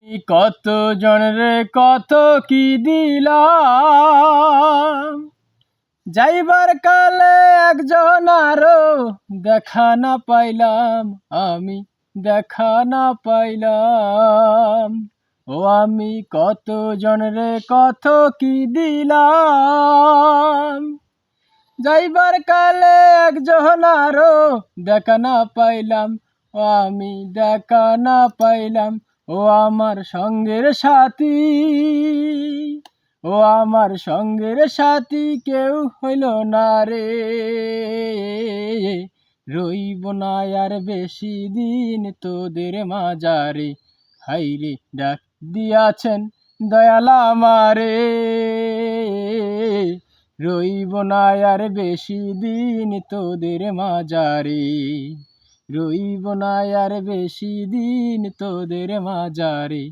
কত জনরে কত কি দিলাম, যাইবার কালে একজন আরো দেখা না পাইলাম, আমি দেখা না পাইলাম। ও আমি কত জনরে কত কি দিলাম, যাইবার কালে একজন আরো দেখা না পাইলাম, ও আমি দেখা না পাইলাম। ও আমার সঙ্গের সাথী, ও আমার সঙ্গের সাথী কেউ হইল না রে, রইব না আর বেশি দিন তোদের মাঝারে। হাইরে ডাক দিয়াছেন দয়াল আমারে, রইব না আর বেশি দিন তোদের মাঝারে, রইব না আর বেশি দিন তোদের মাঝারে।